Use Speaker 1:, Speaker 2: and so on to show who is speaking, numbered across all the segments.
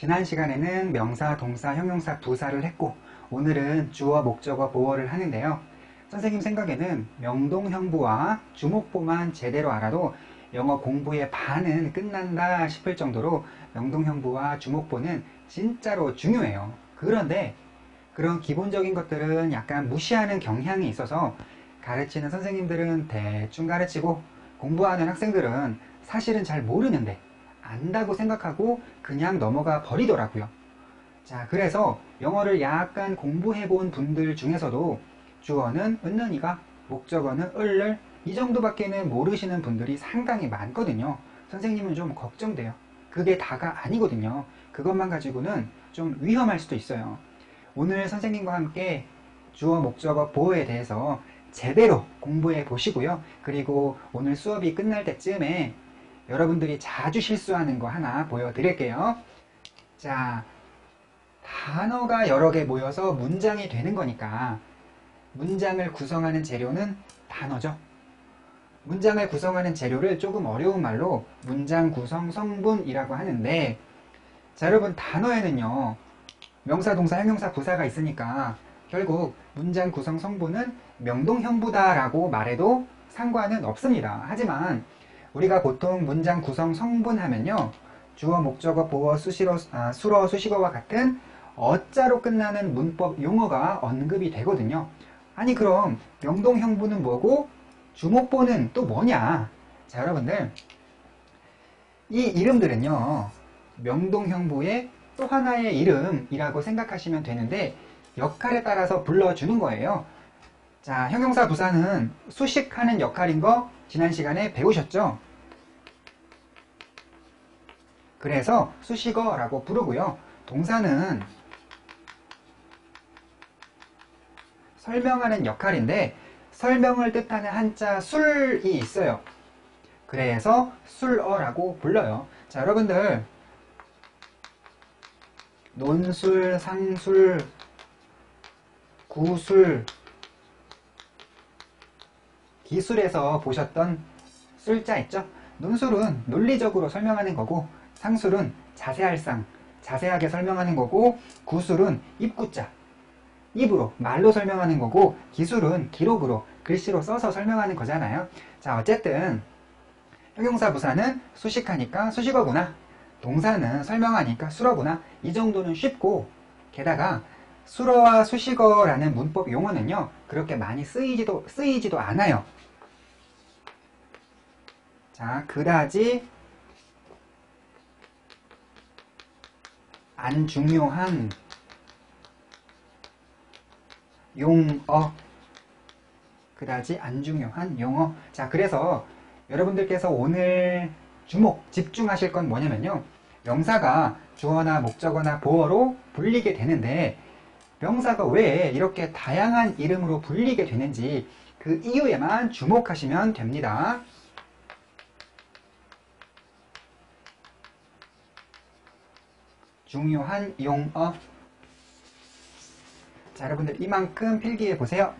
Speaker 1: 지난 시간에는 명사, 동사, 형용사, 부사를 했고 오늘은 주어, 목적어, 보어를 하는데요. 선생님 생각에는 명동형부와 주목보만 제대로 알아도 영어 공부의 반은 끝난다 싶을 정도로 명동형부와 주목보는 진짜로 중요해요. 그런데 그런 기본적인 것들은 약간 무시하는 경향이 있어서 가르치는 선생님들은 대충 가르치고 공부하는 학생들은 사실은 잘 모르는데 안다고 생각하고 그냥 넘어가 버리더라고요. 자, 그래서 영어를 약간 공부해 본 분들 중에서도 주어는 은는이가, 목적어는 을를 이 정도밖에는 모르시는 분들이 상당히 많거든요. 선생님은 좀 걱정돼요. 그게 다가 아니거든요. 그것만 가지고는 좀 위험할 수도 있어요. 오늘 선생님과 함께 주어, 목적어, 보어에 대해서 제대로 공부해 보시고요. 그리고 오늘 수업이 끝날 때쯤에 여러분들이 자주 실수하는 거 하나 보여드릴게요. 자, 단어가 여러 개 모여서 문장이 되는 거니까 문장을 구성하는 재료는 단어죠. 문장을 구성하는 재료를 조금 어려운 말로 문장 구성 성분이라고 하는데, 자, 여러분 단어에는요 명사, 동사, 형용사, 부사가 있으니까 결국 문장 구성 성분은 명동형부다 라고 말해도 상관은 없습니다. 하지만 우리가 보통 문장 구성 성분 하면요 주어, 목적어, 보어, 수러, 수식어와 같은 어자로 끝나는 문법 용어가 언급이 되거든요. 아니 그럼 명동형부는 뭐고 주목보는 또 뭐냐? 자, 여러분들 이 이름들은요 명동형부의 또 하나의 이름이라고 생각하시면 되는데 역할에 따라서 불러주는 거예요. 자, 형용사 부사는 수식하는 역할인 거 지난 시간에 배우셨죠? 그래서 수식어라고 부르고요. 동사는 설명하는 역할인데 설명을 뜻하는 한자 술이 있어요. 그래서 술어라고 불러요. 자, 여러분들 논술, 상술, 구술, 기술에서 보셨던 술자 있죠? 논술은 논리적으로 설명하는 거고 상술은 자세할상, 자세하게 설명하는 거고 구술은 입구자, 입으로, 말로 설명하는 거고 기술은 기록으로, 글씨로 써서 설명하는 거잖아요. 자, 어쨌든 형용사 부사는 수식하니까 수식어구나, 동사는 설명하니까 수러구나, 이 정도는 쉽고 게다가 수러와 수식어라는 문법 용어는요 그렇게 많이 쓰이지도 않아요. 자, 그다지 안 중요한 용어, 그다지 안 중요한 용어. 자, 그래서 여러분들께서 오늘 집중하실 건 뭐냐면요 명사가 주어나 목적어나 보어로 불리게 되는데 명사가 왜 이렇게 다양한 이름으로 불리게 되는지 그 이유에만 주목하시면 됩니다. 중요한 용어. 자, 여러분들 이만큼 필기해 보세요.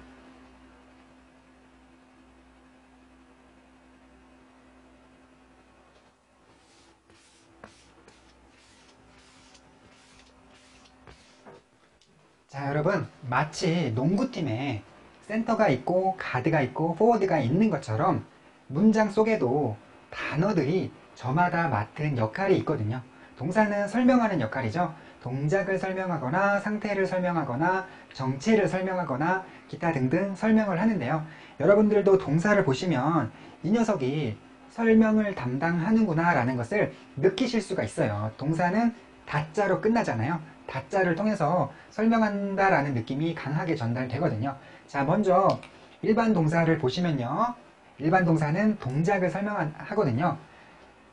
Speaker 1: 자, 여러분 마치 농구팀에 센터가 있고 가드가 있고 포워드가 있는 것처럼 문장 속에도 단어들이 저마다 맡은 역할이 있거든요. 동사는 설명하는 역할이죠. 동작을 설명하거나 상태를 설명하거나 정체를 설명하거나 기타 등등 설명을 하는데요. 여러분들도 동사를 보시면 이 녀석이 설명을 담당하는구나 라는 것을 느끼실 수가 있어요. 동사는 다자로 끝나잖아요. 다자를 통해서 설명한다 라는 느낌이 강하게 전달되거든요. 자, 먼저 일반 동사를 보시면요 일반 동사는 동작을 설명하거든요.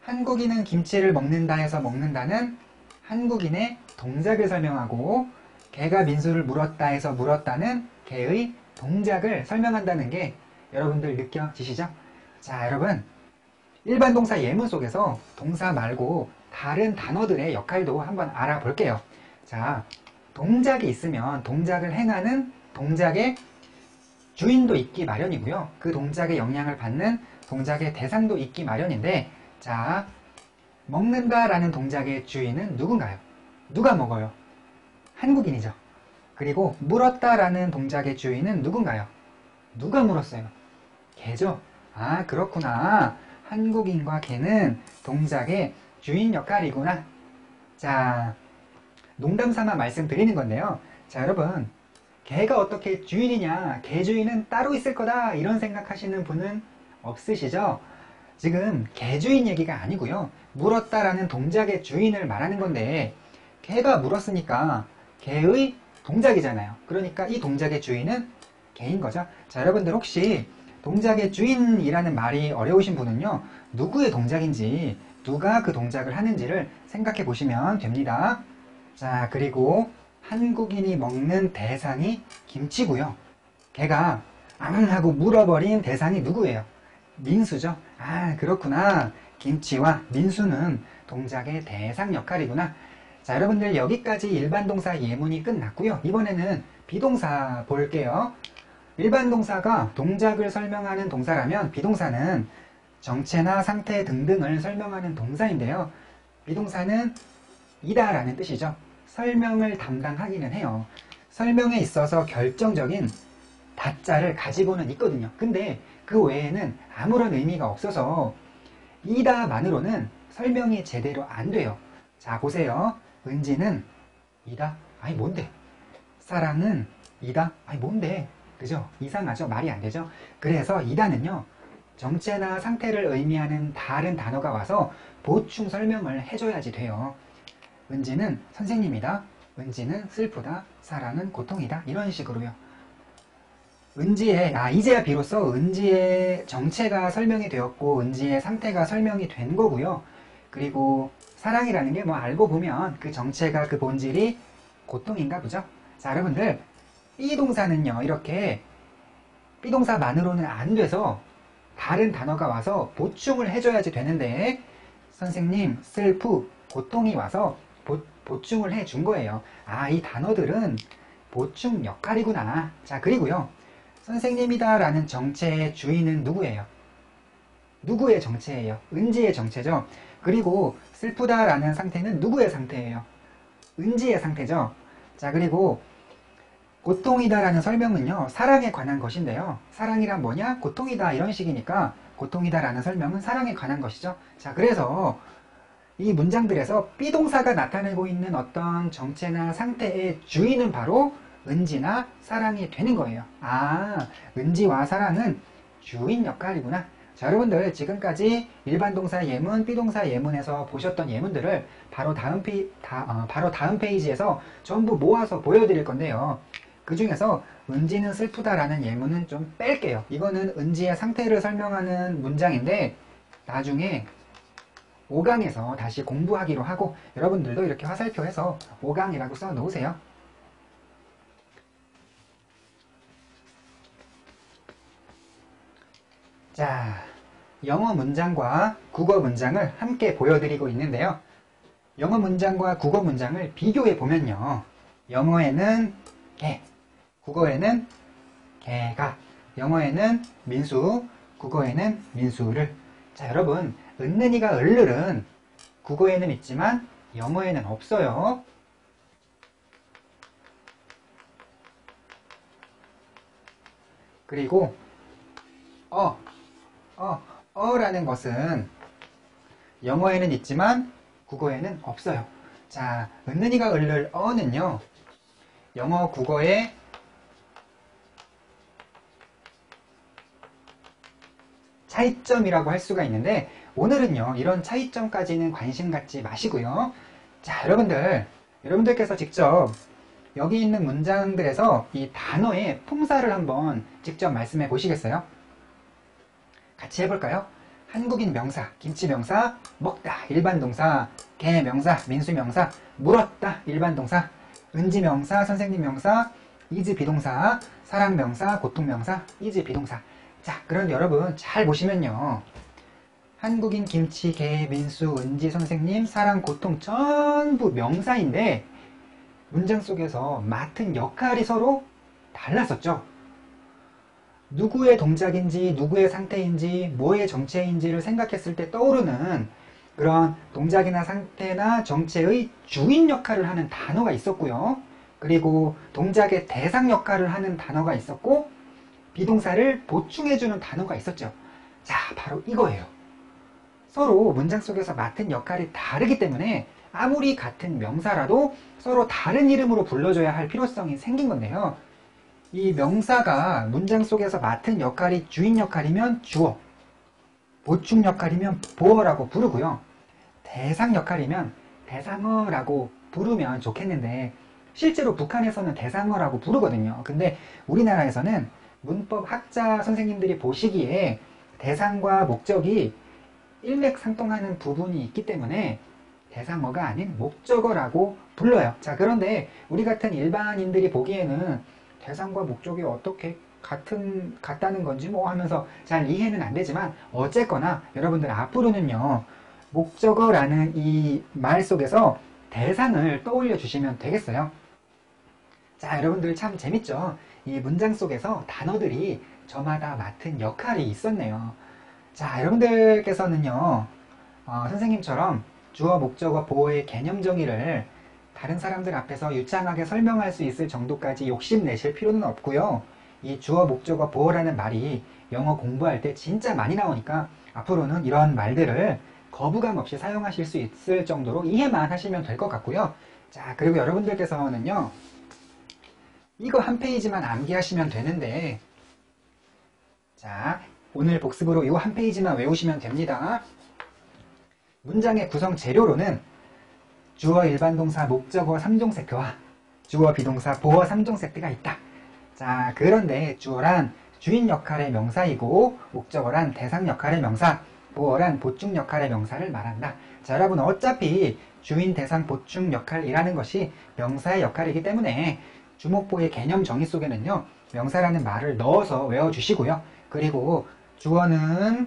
Speaker 1: 한국인은 김치를 먹는다 해서 먹는다는 한국인의 동작을 설명하고 개가 민수를 물었다 해서 물었다는 개의 동작을 설명한다는 게 여러분들 느껴지시죠? 자, 여러분 일반 동사 예문 속에서 동사 말고 다른 단어들의 역할도 한번 알아볼게요. 자, 동작이 있으면 동작을 행하는 동작의 주인도 있기 마련이고요. 그 동작의 영향을 받는 동작의 대상도 있기 마련인데, 자, 먹는다 라는 동작의 주인은 누군가요? 누가 먹어요? 한국인이죠. 그리고 물었다라는 동작의 주인은 누군가요? 누가 물었어요? 개죠? 아, 그렇구나. 한국인과 개는 동작의 주인 역할이구나. 자, 농담 삼아 말씀드리는 건데요. 자, 여러분, 개가 어떻게 주인이냐, 개 주인은 따로 있을 거다, 이런 생각하시는 분은 없으시죠? 지금 개 주인 얘기가 아니고요. 물었다라는 동작의 주인을 말하는 건데, 개가 물었으니까 개의 동작이잖아요. 그러니까 이 동작의 주인은 개인 거죠. 자, 여러분들 혹시 동작의 주인이라는 말이 어려우신 분은요, 누구의 동작인지, 누가 그 동작을 하는지를 생각해 보시면 됩니다. 자, 그리고 한국인이 먹는 대상이 김치고요. 걔가 앙 하고 물어버린 대상이 누구예요? 민수죠. 아, 그렇구나. 김치와 민수는 동작의 대상 역할이구나. 자, 여러분들 여기까지 일반 동사 예문이 끝났고요. 이번에는 비동사 볼게요. 일반 동사가 동작을 설명하는 동사라면 비동사는 정체나 상태 등등을 설명하는 동사인데요. 비동사는 이다 라는 뜻이죠. 설명을 담당하기는 해요. 설명에 있어서 결정적인 다자를 가지고는 있거든요. 근데 그 외에는 아무런 의미가 없어서 이다만으로는 설명이 제대로 안 돼요. 자, 보세요. 은지는 이다? 아니 뭔데? 사랑은 이다? 아니 뭔데? 그죠? 이상하죠? 말이 안 되죠? 그래서 이다는요, 정체나 상태를 의미하는 다른 단어가 와서 보충 설명을 해줘야지 돼요. 은지는 선생님이다. 은지는 슬프다. 사랑은 고통이다. 이런 식으로요. 이제야 비로소 은지의 정체가 설명이 되었고, 은지의 상태가 설명이 된 거고요. 그리고 사랑이라는 게 뭐 알고 보면 그 정체가, 그 본질이 고통인가 보죠. 자, 여러분들, 비동사는요, 이렇게 비동사만으로는 안 돼서 다른 단어가 와서 보충을 해줘야지 되는데, 선생님, 슬프, 고통이 와서 보충을 해준 거예요. 아, 이 단어들은 보충 역할이구나. 자, 그리고요, 선생님이다 라는 정체의 주인은 누구예요? 누구의 정체예요? 은지의 정체죠. 그리고 슬프다 라는 상태는 누구의 상태예요? 은지의 상태죠. 자, 그리고 고통이다 라는 설명은요, 사랑에 관한 것인데요. 사랑이란 뭐냐? 고통이다, 이런 식이니까 고통이다 라는 설명은 사랑에 관한 것이죠. 자, 그래서 이 문장들에서 비동사가 나타내고 있는 어떤 정체나 상태의 주인은 바로 은지나 사랑이 되는 거예요. 아, 은지와 사랑은 주인 역할이구나. 자, 여러분들 지금까지 일반 동사 예문, 비동사 예문에서 보셨던 예문들을 바로 다음 페이지에서 전부 모아서 보여드릴 건데요. 그 중에서 은지는 슬프다라는 예문은 좀 뺄게요. 이거는 은지의 상태를 설명하는 문장인데 나중에 5강에서 다시 공부하기로 하고, 여러분들도 이렇게 화살표해서 5강이라고 써 놓으세요. 자, 영어 문장과 국어 문장을 함께 보여드리고 있는데요. 영어 문장과 국어 문장을 비교해 보면요, 영어에는 개, 국어에는 개가, 영어에는 민수, 국어에는 민수를. 자, 여러분, 은는이가 을를은 국어에는 있지만 영어에는 없어요. 그리고 어라는 것은 영어에는 있지만 국어에는 없어요. 자, 은는이가 을를 어는요, 영어, 국어의 차이점이라고 할 수가 있는데, 오늘은요, 이런 차이점까지는 관심 갖지 마시고요. 자, 여러분들께서 직접 여기 있는 문장들에서 이 단어의 품사를 한번 직접 말씀해 보시겠어요? 같이 해볼까요? 한국인 명사, 김치 명사, 먹다, 일반 동사, 개 명사, 민수 명사, 물었다, 일반 동사, 은지 명사, 선생님 명사, 이즈 비동사, 사랑 명사, 고통 명사, 이즈 비동사. 자, 그런데 여러분 잘 보시면요, 한국인, 김치, 개, 민수, 은지, 선생님, 사랑, 고통 전부 명사인데 문장 속에서 맡은 역할이 서로 달랐었죠. 누구의 동작인지, 누구의 상태인지, 뭐의 정체인지를 생각했을 때 떠오르는 그런 동작이나 상태나 정체의 주인 역할을 하는 단어가 있었고요. 그리고 동작의 대상 역할을 하는 단어가 있었고, 비동사를 보충해주는 단어가 있었죠. 자, 바로 이거예요. 서로 문장 속에서 맡은 역할이 다르기 때문에 아무리 같은 명사라도 서로 다른 이름으로 불러줘야 할 필요성이 생긴 건데요. 이 명사가 문장 속에서 맡은 역할이 주인 역할이면 주어, 보충 역할이면 보어라고 부르고요. 대상 역할이면 대상어라고 부르면 좋겠는데 실제로 북한에서는 대상어라고 부르거든요. 근데 우리나라에서는 문법 학자 선생님들이 보시기에 대상과 목적이 일맥상통하는 부분이 있기 때문에 대상어가 아닌 목적어라고 불러요. 자, 그런데 우리 같은 일반인들이 보기에는 대상과 목적이 어떻게 같다는 건지 뭐 하면서 잘 이해는 안 되지만 어쨌거나 여러분들 앞으로는요, 목적어라는 이 말 속에서 대상을 떠올려 주시면 되겠어요. 자, 여러분들 참 재밌죠? 이 문장 속에서 단어들이 저마다 맡은 역할이 있었네요. 자, 여러분들께서는요, 선생님처럼 주어, 목적어, 보어의 개념 정의를 다른 사람들 앞에서 유창하게 설명할 수 있을 정도까지 욕심내실 필요는 없고요. 이 주어, 목적어, 보어라는 말이 영어 공부할 때 진짜 많이 나오니까 앞으로는 이런 말들을 거부감 없이 사용하실 수 있을 정도로 이해만 하시면 될 것 같고요. 자, 그리고 여러분들께서는요, 이거 한 페이지만 암기하시면 되는데, 자, 오늘 복습으로 이 한 페이지만 외우시면 됩니다. 문장의 구성 재료로는 주어, 일반동사, 목적어 3종 세트와 주어, 비동사, 보어 3종 세트가 있다. 자, 그런데 주어란 주인 역할의 명사이고 목적어란 대상 역할의 명사, 보어란 보충 역할의 명사를 말한다. 자, 여러분 어차피 주인, 대상, 보충 역할이라는 것이 명사의 역할이기 때문에 주목보의 개념 정의 속에는요, 명사라는 말을 넣어서 외워주시고요. 그리고 주어는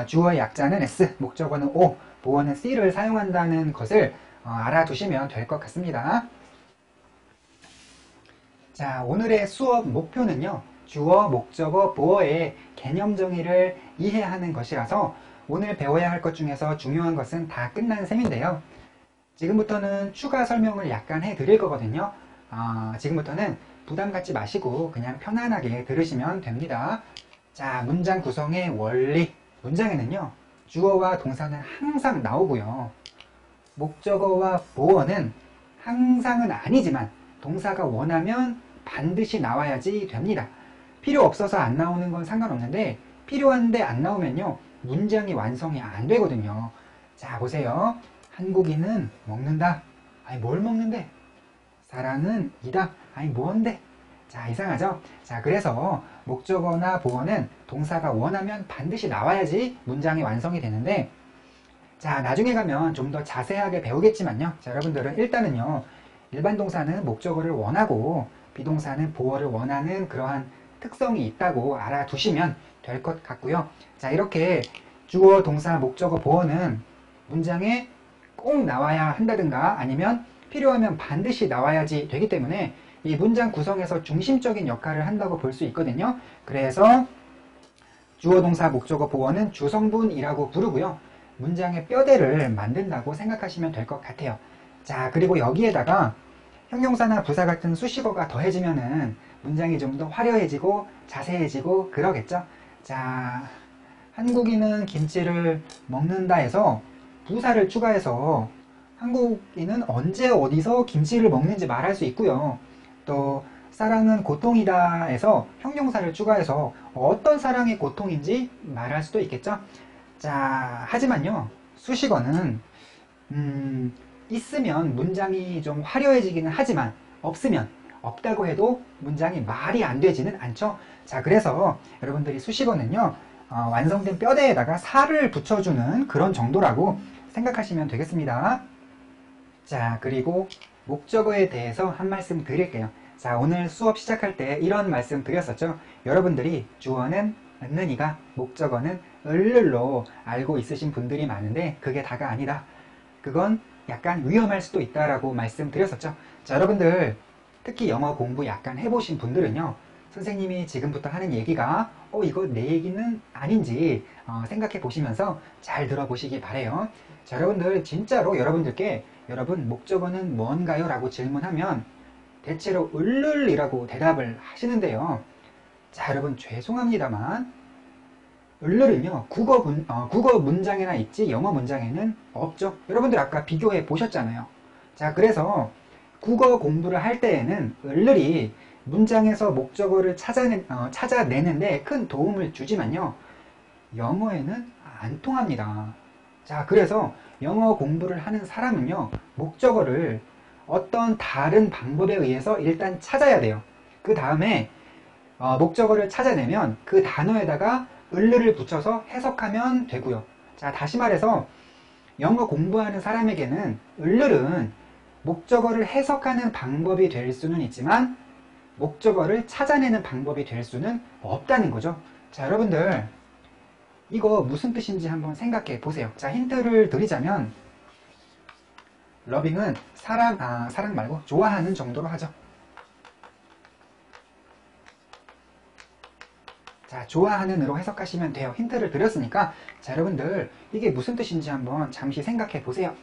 Speaker 1: 주어의 약자는 S, 목적어는 O, 보어는 C를 사용한다는 것을 알아두시면 될 것 같습니다. 자, 오늘의 수업 목표는요, 주어, 목적어, 보어의 개념 정의를 이해하는 것이라서 오늘 배워야 할 것 중에서 중요한 것은 다 끝난 셈인데요. 지금부터는 추가 설명을 약간 해드릴 거거든요. 지금부터는 부담 갖지 마시고 그냥 편안하게 들으시면 됩니다. 자, 문장 구성의 원리. 문장에는요, 주어와 동사는 항상 나오고요. 목적어와 보어는 항상은 아니지만 동사가 원하면 반드시 나와야지 됩니다. 필요 없어서 안 나오는 건 상관없는데 필요한데 안 나오면요, 문장이 완성이 안 되거든요. 자, 보세요. 한국인은 먹는다. 아니, 뭘 먹는데? 사랑은 이다. 아니, 뭔데? 자, 이상하죠? 자, 그래서 목적어나 보어는 동사가 원하면 반드시 나와야지 문장이 완성이 되는데, 자, 나중에 가면 좀 더 자세하게 배우겠지만요. 자, 여러분들은 일단은요, 일반 동사는 목적어를 원하고 비동사는 보어를 원하는 그러한 특성이 있다고 알아두시면 될 것 같고요. 자, 이렇게 주어, 동사, 목적어, 보어는 문장에 꼭 나와야 한다든가 아니면 필요하면 반드시 나와야지 되기 때문에 이 문장 구성에서 중심적인 역할을 한다고 볼 수 있거든요. 그래서 주어, 동사, 목적어, 보어는 주성분이라고 부르고요. 문장의 뼈대를 만든다고 생각하시면 될 것 같아요. 자, 그리고 여기에다가 형용사나 부사 같은 수식어가 더해지면은 문장이 좀 더 화려해지고 자세해지고 그러겠죠. 자, 한국인은 김치를 먹는다 해서 부사를 추가해서 한국인은 언제 어디서 김치를 먹는지 말할 수 있고요. 또 사랑은 고통이다 해서 형용사를 추가해서 어떤 사랑이 고통인지 말할 수도 있겠죠. 자, 하지만요, 수식어는 있으면 문장이 좀 화려해지기는 하지만 없으면 없다고 해도 문장이 말이 안 되지는 않죠. 자, 그래서 여러분들이 수식어는요, 완성된 뼈대에다가 살을 붙여주는 그런 정도라고 생각하시면 되겠습니다. 자, 그리고 목적어에 대해서 한 말씀 드릴게요. 자, 오늘 수업 시작할 때 이런 말씀 드렸었죠. 여러분들이 주어는 는이가, 목적어는 을로 알고 있으신 분들이 많은데 그게 다가 아니다. 그건 약간 위험할 수도 있다라고 말씀드렸었죠. 자, 여러분들 특히 영어 공부 약간 해보신 분들은요, 선생님이 지금부터 하는 얘기가 이거 내 얘기는 아닌지 생각해 보시면서 잘 들어보시기 바래요. 자, 여러분들 진짜로 여러분들께 여러분 목적어는 뭔가요? 라고 질문하면 대체로 을를이라고 대답을 하시는데요. 자, 여러분 죄송합니다만 을를은요 국어 문장에나 있지 영어 문장에는 없죠. 여러분들 아까 비교해 보셨잖아요. 자, 그래서 국어 공부를 할 때에는 을를이 문장에서 목적어를 찾아내는데 큰 도움을 주지만요, 영어에는 안 통합니다. 자, 그래서 영어 공부를 하는 사람은요, 목적어를 어떤 다른 방법에 의해서 일단 찾아야 돼요. 그 다음에 목적어를 찾아내면 그 단어에다가 을를을 붙여서 해석하면 되고요. 자, 다시 말해서 영어 공부하는 사람에게는 을를은 목적어를 해석하는 방법이 될 수는 있지만 목적어를 찾아내는 방법이 될 수는 없다는 거죠. 자, 여러분들 이거 무슨 뜻인지 한번 생각해 보세요. 자, 힌트를 드리자면 러빙은 사랑 말고 좋아하는 정도로 하죠. 자, 좋아하는으로 해석하시면 돼요. 힌트를 드렸으니까 자, 여러분들 이게 무슨 뜻인지 한번 잠시 생각해 보세요.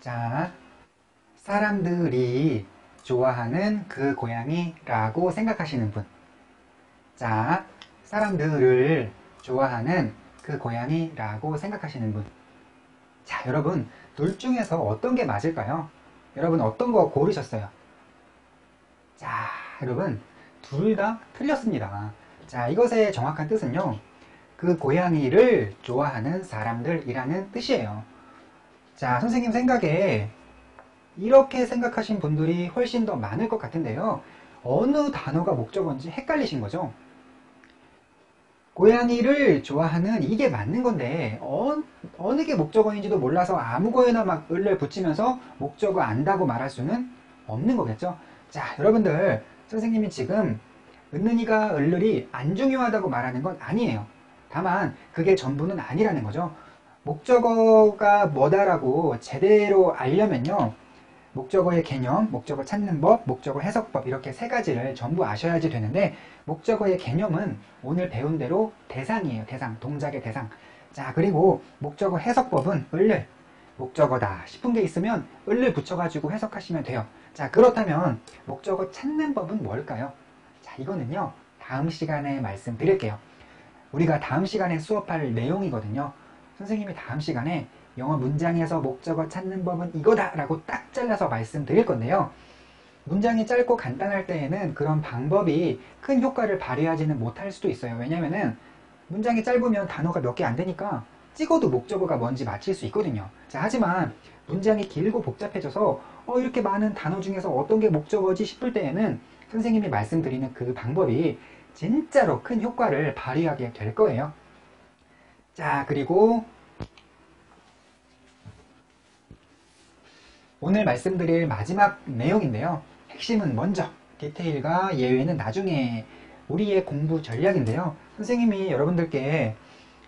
Speaker 1: 자, 사람들이 좋아하는 그 고양이라고 생각하시는 분. 자, 사람들을 좋아하는 그 고양이라고 생각하시는 분. 자, 여러분 둘 중에서 어떤 게 맞을까요? 여러분 어떤 거 고르셨어요? 자, 여러분 둘 다 틀렸습니다. 자, 이것의 정확한 뜻은요, 그 고양이를 좋아하는 사람들이라는 뜻이에요. 자, 선생님 생각에 이렇게 생각하신 분들이 훨씬 더 많을 것 같은데요, 어느 단어가 목적어인지 헷갈리신 거죠? 고양이를 좋아하는 이게 맞는 건데 어느 게 목적어인지도 몰라서 아무 거에나 막 을을 붙이면서 목적어 안다고 말할 수는 없는 거겠죠. 자, 여러분들 선생님이 지금 은는이가 을을이 안 중요하다고 말하는 건 아니에요. 다만 그게 전부는 아니라는 거죠. 목적어가 뭐다라고 제대로 알려면요, 목적어의 개념, 목적어 찾는 법, 목적어 해석법 이렇게 세 가지를 전부 아셔야지 되는데, 목적어의 개념은 오늘 배운 대로 대상이에요. 대상, 동작의 대상. 자, 그리고 목적어 해석법은 을를, 목적어다 싶은 게 있으면 을을 붙여가지고 해석하시면 돼요. 자, 그렇다면 목적어 찾는 법은 뭘까요? 자, 이거는요 다음 시간에 말씀드릴게요. 우리가 다음 시간에 수업할 내용이거든요. 선생님이 다음 시간에 영어 문장에서 목적어 찾는 법은 이거다 라고 딱 잘라서 말씀드릴 건데요, 문장이 짧고 간단할 때에는 그런 방법이 큰 효과를 발휘하지는 못할 수도 있어요. 왜냐면은 문장이 짧으면 단어가 몇 개 안 되니까 찍어도 목적어가 뭔지 맞힐 수 있거든요. 자, 하지만 문장이 길고 복잡해져서 이렇게 많은 단어 중에서 어떤 게 목적어지 싶을 때에는 선생님이 말씀드리는 그 방법이 진짜로 큰 효과를 발휘하게 될 거예요. 자, 그리고 오늘 말씀드릴 마지막 내용인데요, 핵심은 먼저, 디테일과 예외는 나중에, 우리의 공부 전략인데요, 선생님이 여러분들께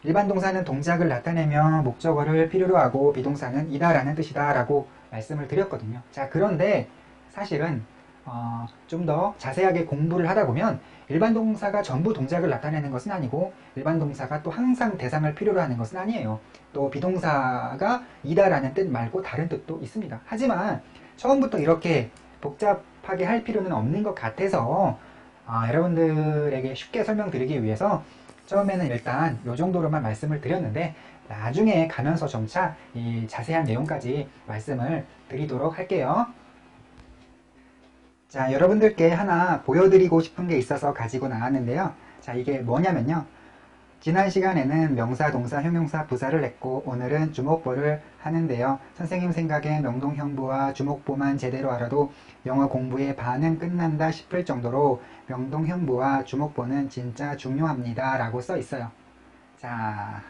Speaker 1: 일반 동사는 동작을 나타내며 목적어를 필요로 하고 비동사는 이다 라는 뜻이다 라고 말씀을 드렸거든요. 자, 그런데 사실은 좀 더 자세하게 공부를 하다 보면 일반 동사가 전부 동작을 나타내는 것은 아니고, 일반 동사가 또 항상 대상을 필요로 하는 것은 아니에요. 또 비동사가 이다 라는 뜻 말고 다른 뜻도 있습니다. 하지만 처음부터 이렇게 복잡하게 할 필요는 없는 것 같아서 여러분들에게 쉽게 설명드리기 위해서 처음에는 일단 이 정도로만 말씀을 드렸는데, 나중에 가면서 점차 이 자세한 내용까지 말씀을 드리도록 할게요. 자, 여러분들께 하나 보여드리고 싶은 게 있어서 가지고 나왔는데요. 자, 이게 뭐냐면요, 지난 시간에는 명사, 동사, 형용사, 부사를 했고 오늘은 주목보를 하는데요, 선생님 생각에 명동형부와 주목보만 제대로 알아도 영어 공부의 반은 끝난다 싶을 정도로 명동형부와 주목보는 진짜 중요합니다 라고 써 있어요. 자,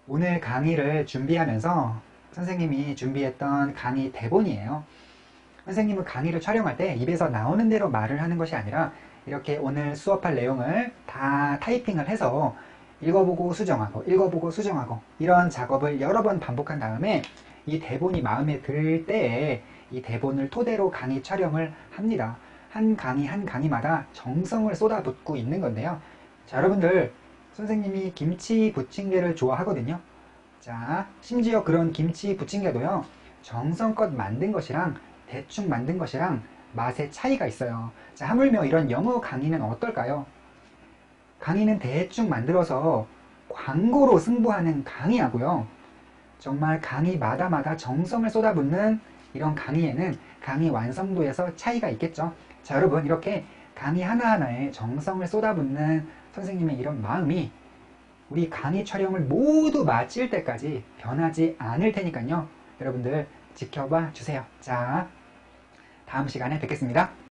Speaker 1: 오늘 강의를 준비하면서 선생님이 준비했던 강의 대본이에요. 선생님은 강의를 촬영할 때 입에서 나오는 대로 말을 하는 것이 아니라 이렇게 오늘 수업할 내용을 다 타이핑을 해서 읽어보고 수정하고 읽어보고 수정하고 이런 작업을 여러 번 반복한 다음에 이 대본이 마음에 들 때에 이 대본을 토대로 강의 촬영을 합니다. 한 강의 한 강의마다 정성을 쏟아붓고 있는 건데요. 자, 여러분들 선생님이 김치 부침개를 좋아하거든요. 자, 심지어 그런 김치 부침개도요, 정성껏 만든 것이랑 대충 만든 것이랑 맛의 차이가 있어요. 자, 하물며 이런 영어 강의는 어떨까요? 강의는 대충 만들어서 광고로 승부하는 강의하고요, 정말 강의마다마다 정성을 쏟아붓는 이런 강의에는 강의 완성도에서 차이가 있겠죠. 자, 여러분, 이렇게 강의 하나하나에 정성을 쏟아붓는 선생님의 이런 마음이 우리 강의 촬영을 모두 마칠 때까지 변하지 않을 테니까요. 여러분들 지켜봐 주세요. 자, 다음 시간에 뵙겠습니다.